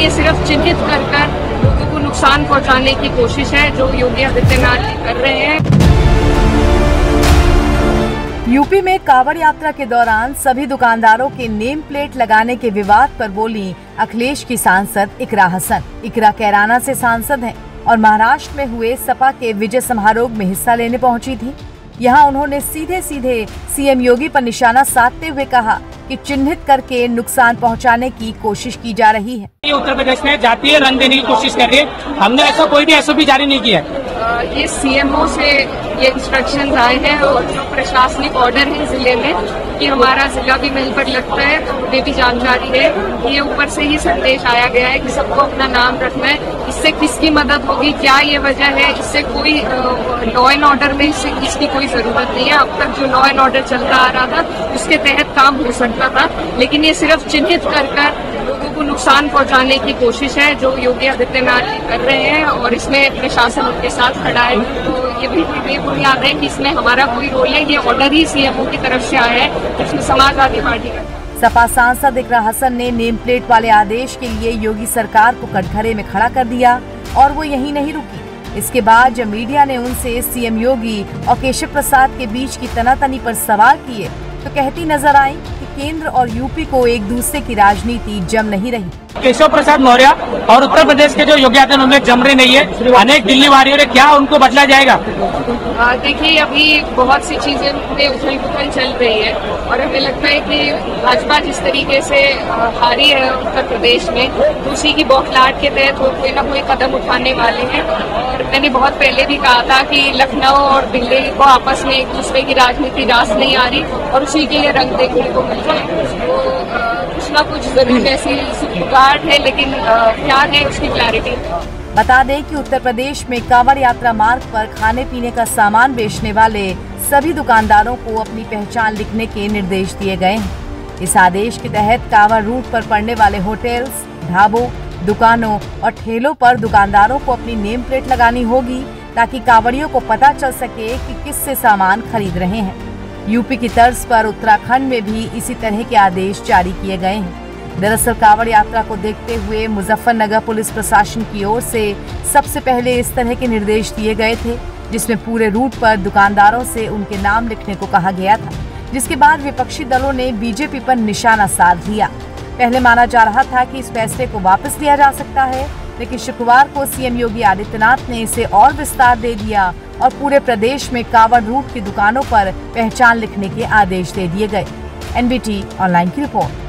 ये सिर्फ चिन्हित कर लोगों को नुकसान पहुंचाने की कोशिश है जो योगी आदित्यनाथ जी कर रहे हैं। यूपी में कांवड़ यात्रा के दौरान सभी दुकानदारों के नेम प्लेट लगाने के विवाद पर बोली अखिलेश की सांसद इकरा हसन। इकरा कैराना से सांसद हैं और महाराष्ट्र में हुए सपा के विजय समारोह में हिस्सा लेने पहुंची थी। यहां उन्होंने सीधे सीएम योगी पर निशाना साधते हुए कहा कि चिन्हित करके नुकसान पहुंचाने की कोशिश की जा रही है। उत्तर प्रदेश में जातीय रंग देने की कोशिश कर रही है। हमने ऐसा कोई भी एसओपी जारी नहीं किया है। ये सीएमओ से ये इंस्ट्रक्शंस आए हैं और जो प्रशासनिक ऑर्डर है जिले में कि हमारा जिला भी मिल पर लगता है, तो उन्हें भी जानकारी है। ये ऊपर से ही संदेश आया गया है कि सबको अपना नाम रखना है। इससे किसकी मदद होगी, क्या ये वजह है, इससे कोई लॉ एंड ऑर्डर में इसकी कोई जरूरत नहीं है। अब तक जो लॉ एंड ऑर्डर चलता आ रहा था उसके तहत काम हो सकता था, लेकिन ये सिर्फ चिन्हित कर लोगों को नुकसान पहुंचाने की कोशिश है जो योगी आदित्यनाथ जी कर रहे हैं और इसमें प्रशासन उनके साथ खड़ा है। तो ये भी बेबुनियाद है कि इसमें हमारा कोई रोल है। ये ऑर्डर ही सीएमओ की तरफ से आया है जिसमें समाजवादी पार्टी का। सपा सांसद इकरा हसन ने नेम प्लेट वाले आदेश के लिए योगी सरकार को कटघरे में खड़ा कर दिया और वो यहीं नहीं रुकी। इसके बाद जब मीडिया ने उनसे सीएम योगी और केशव प्रसाद के बीच की तनातनी पर सवाल किए तो कहती नजर आई कि केंद्र और यूपी को एक दूसरे की राजनीति जम नहीं रही। केशव प्रसाद मौर्य और उत्तर प्रदेश के जो योगी आदित्यनाथ जम रहे नहीं है। अनेक दिल्ली वारियों ने क्या उनको बदला जाएगा? देखिए, अभी बहुत सी चीजें में उथल पुथल चल रही है और हमें लगता है कि भाजपा जिस तरीके से हारी है उत्तर प्रदेश में, तो उसी की बौखलाहट के तहत वो कोई ना कोई कदम उठाने वाले हैं। और मैंने बहुत पहले भी कहा था कि लखनऊ और दिल्ली को आपस में एक दूसरे की राजनीति रास नहीं आ रही और उसी के लिए रंग देखने को मिल रहा है। तो कुछ ना कुछ जरूर ऐसी सुगाहट है, लेकिन क्या है उसकी क्लैरिटी। बता दें कि उत्तर प्रदेश में कांवड़ यात्रा मार्ग पर खाने पीने का सामान बेचने वाले सभी दुकानदारों को अपनी पहचान लिखने के निर्देश दिए गए हैं। इस आदेश के तहत कांवड़ रूट पर पड़ने वाले होटल्स, ढाबों, दुकानों और ठेलों पर दुकानदारों को अपनी नेम प्लेट लगानी होगी ताकि कांवड़ियों को पता चल सके कि किससे सामान खरीद रहे हैं। यूपी की तर्ज पर उत्तराखंड में भी इसी तरह के आदेश जारी किए गए हैं। दरअसल कांवड़ यात्रा को देखते हुए मुजफ्फरनगर पुलिस प्रशासन की ओर से सबसे पहले इस तरह के निर्देश दिए गए थे, जिसमें पूरे रूट पर दुकानदारों से उनके नाम लिखने को कहा गया था, जिसके बाद विपक्षी दलों ने बीजेपी पर निशाना साध लिया। पहले माना जा रहा था कि इस फैसले को वापस लिया जा सकता है, लेकिन शुक्रवार को सीएम योगी आदित्यनाथ ने इसे और विस्तार दे दिया और पूरे प्रदेश में कांवड़ रूट की दुकानों पर पहचान लिखने के आदेश दे दिए गए। एनबीटी ऑनलाइन की रिपोर्ट।